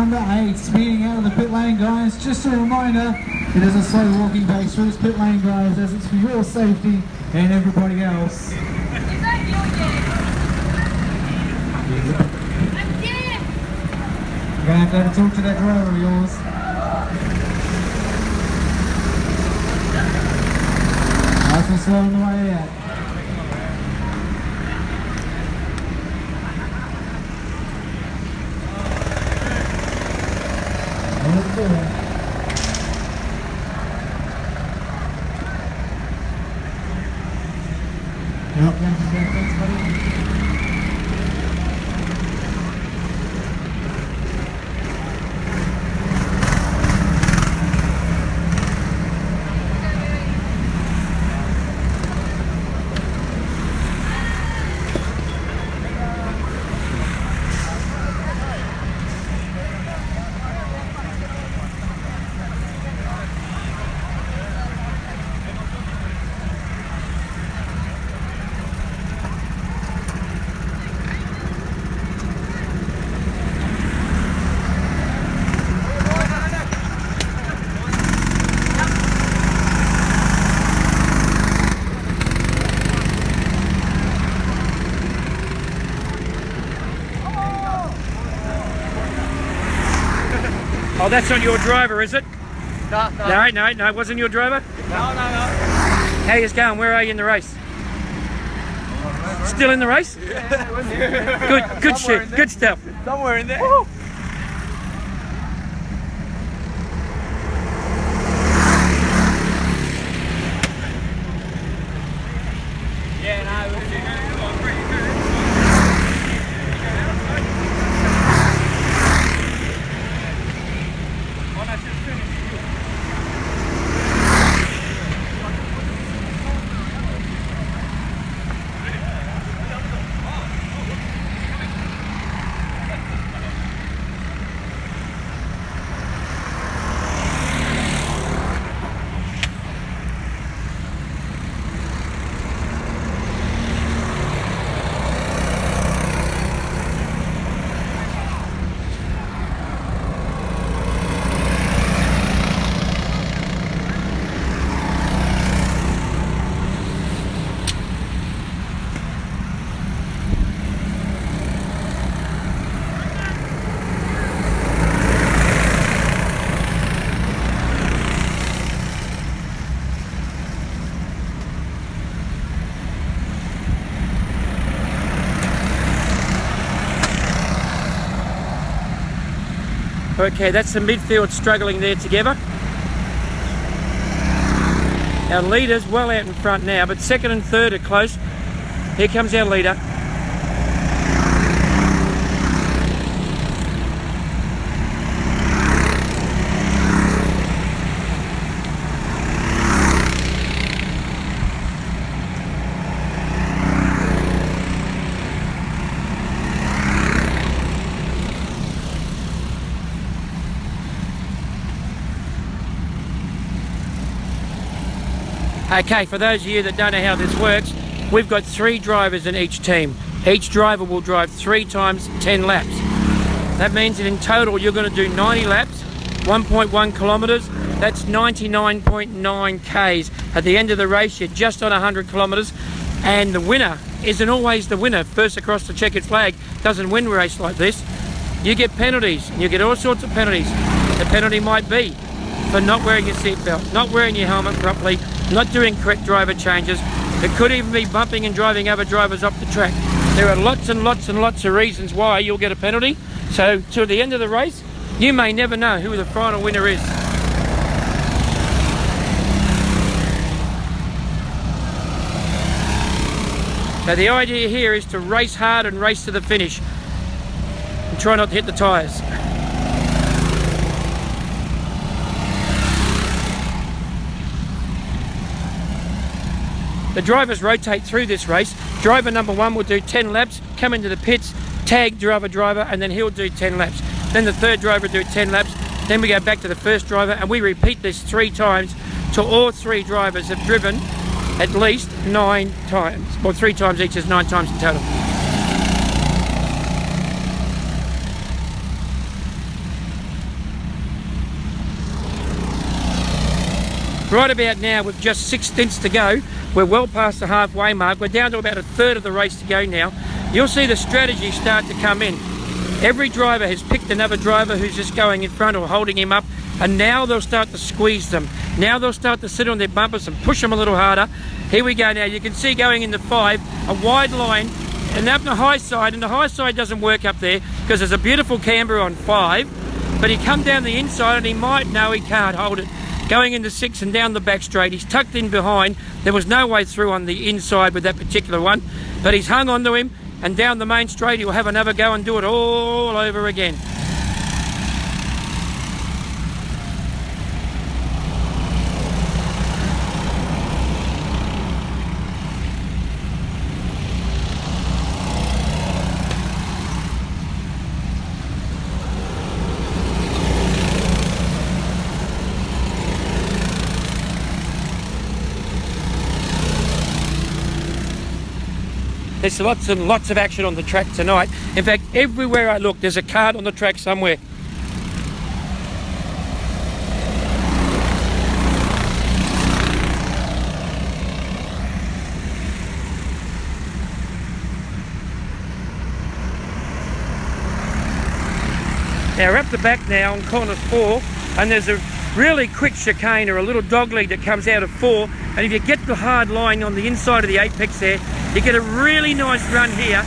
number 8, speeding out of the pit lane, guys. Just a reminder, it is a slow walking pace through this pit lane, guys, as it's for your safety and everybody else. Is that your dad? I'm dead! You're going to have to talk to that driver of yours. Nice and slow on the way out. Thanks, buddy. Oh, that's not your driver, is it? No. No, it wasn't your driver? No. How you going? Where are you in the race? Still in the race? Yeah. Good shit, good stuff. Somewhere in there. Woo. Yeah, no. Okay, that's the midfield struggling there together. Our leader's well out in front now, but second and third are close. Here comes our leader. Okay, for those of you that don't know how this works, we've got 3 drivers in each team. Each driver will drive 3 times 10 laps. That means that in total you're going to do 90 laps, 1.1 kilometres. That's 99.9 Ks. At the end of the race, you're just on 100 kilometres, and the winner isn't always the winner. First across the checkered flag doesn't win a race like this. You get penalties, and you get all sorts of penalties. The penalty might be for not wearing your seatbelt, not wearing your helmet properly, not doing correct driver changes. It could even be bumping and driving other drivers up the track. There are lots and lots and lots of reasons why you'll get a penalty. So to the end of the race, you may never know who the final winner is. So the idea here is to race hard and race to the finish and try not to hit the tyres. The drivers rotate through this race. Driver number 1 will do 10 laps, come into the pits, tag the other driver, and then he'll do 10 laps. Then the third driver will do 10 laps. Then we go back to the first driver, and we repeat this 3 times till all 3 drivers have driven at least 9 times. Well, 3 times each is 9 times in total. Right about now, with just 6 stints to go, we're well past the halfway mark. We're down to about a third of the race to go now. You'll see the strategy start to come in. Every driver has picked another driver who's just going in front or holding him up, and now they'll start to squeeze them. Now they'll start to sit on their bumpers and push them a little harder. Here we go now. You can see going into 5, a wide line, and up the high side, and the high side doesn't work up there because there's a beautiful camber on 5, but he come down the inside and he might, no, he can't hold it. Going into 6 and down the back straight, he's tucked in behind. There was no way through on the inside with that particular one, but he's hung onto him, and down the main straight he'll have another go and do it all over again. There's lots and lots of action on the track tonight. In fact, everywhere I look, there's a cart on the track somewhere. Now we're up the back now on corner 4, and there's a really quick chicane or a little dogleg that comes out of 4, and if you get the hard line on the inside of the apex there, you get a really nice run here,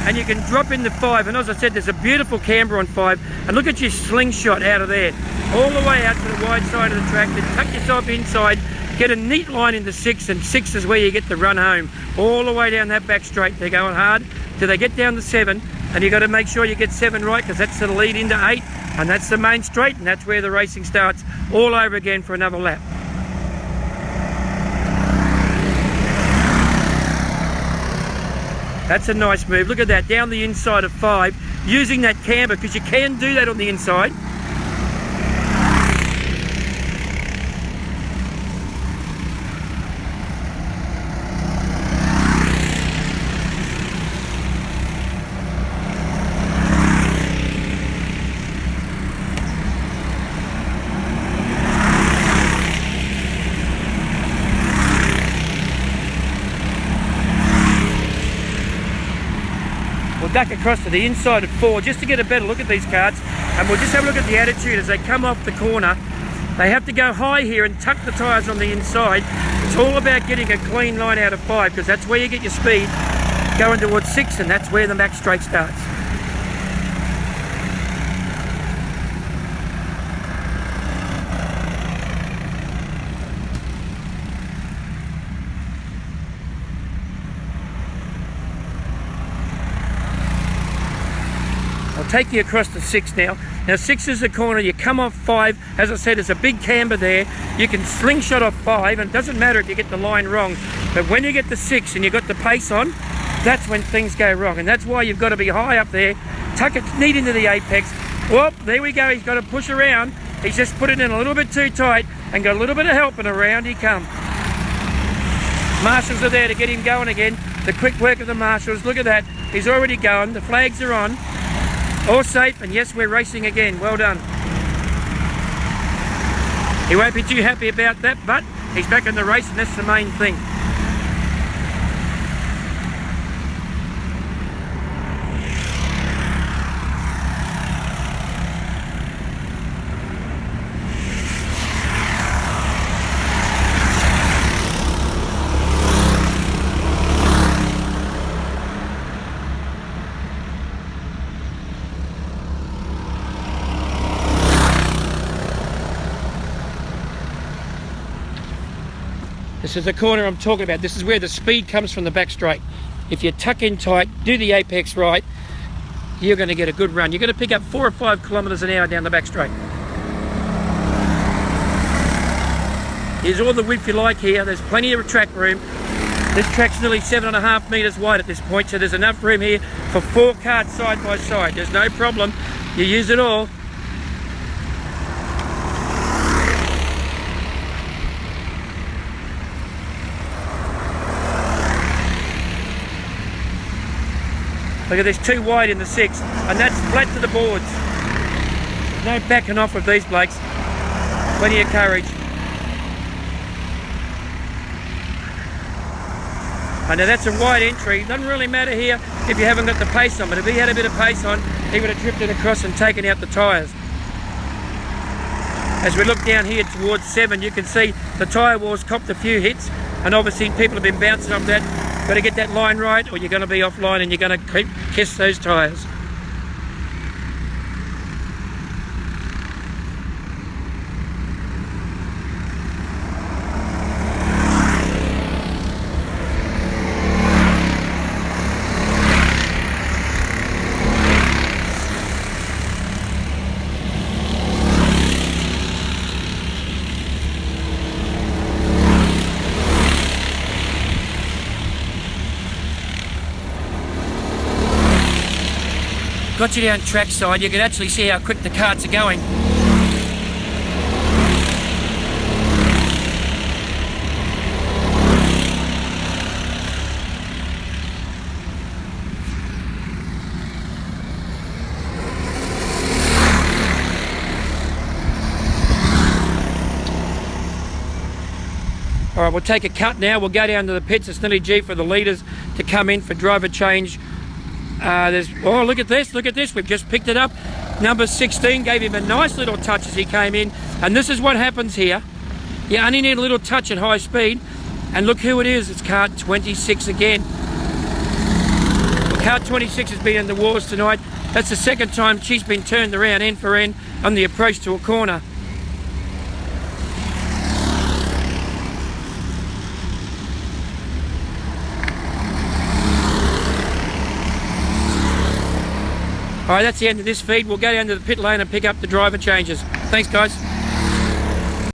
and you can drop into 5. And as I said, there's a beautiful camber on 5, and look at your slingshot out of there all the way out to the wide side of the track, then tuck yourself inside, get a neat line into 6, and 6 is where you get the run home all the way down that back straight. They're going hard till they get down to 7, and you've got to make sure you get 7 right, because that's the lead into 8, and that's the main straight, and that's where the racing starts all over again for another lap. That's a nice move. Look at that, down the inside of 5, using that camber, because you can do that on the inside. Duck across to the inside of 4 just to get a better look at these carts, and we'll just have a look at the attitude as they come off the corner. They have to go high here and tuck the tyres on the inside. It's all about getting a clean line out of 5, because that's where you get your speed going towards 6, and that's where the max straight starts. Take you across to 6 now. Now 6 is the corner, you come off 5, as I said, there's a big camber there. You can slingshot off 5, and it doesn't matter if you get the line wrong, but when you get to 6 and you've got the pace on, that's when things go wrong, and that's why you've got to be high up there, tuck it neat into the apex. Whoop, there we go, he's got to push around. He's just put it in a little bit too tight and got a little bit of help, and around he comes. Marshals are there to get him going again. The quick work of the marshals, look at that, he's already going, the flags are on. All safe, and yes, we're racing again. Well done. He won't be too happy about that, but he's back in the race, and that's the main thing. This is the corner I'm talking about. This is where the speed comes from the back straight. If you tuck in tight, do the apex right, you're going to get a good run. You're going to pick up 4 or 5 kilometres an hour down the back straight. Here's all the width you like here. There's plenty of track room. This track's nearly 7.5 metres wide at this point, so there's enough room here for 4 carts side by side. There's no problem. You use it all. Look at this, too wide in the 6, and that's flat to the boards. No backing off of these blokes. Plenty of courage. I know that's a wide entry. Doesn't really matter here if you haven't got the pace on, but if he had a bit of pace on, he would have drifted across and taken out the tyres. As we look down here towards 7, you can see the tyre wall's copped a few hits, and obviously people have been bouncing off that. Got to get that line right, or you're going to be offline and you're going to kiss those tyres. Got you down trackside, you can actually see how quick the carts are going. All right, we'll take a cut now. We'll go down to the pits. It's nearly due for the leaders to come in for driver change. Oh, look at this, we've just picked it up. Number 16 gave him a nice little touch as he came in, and this is what happens here. You only need a little touch at high speed, and look who it is. It's car 26 again. Well, car 26 has been in the wars tonight. That's the second time she's been turned around end for end on the approach to a corner. All right, that's the end of this feed. We'll go down to the pit lane and pick up the driver changes. Thanks, guys.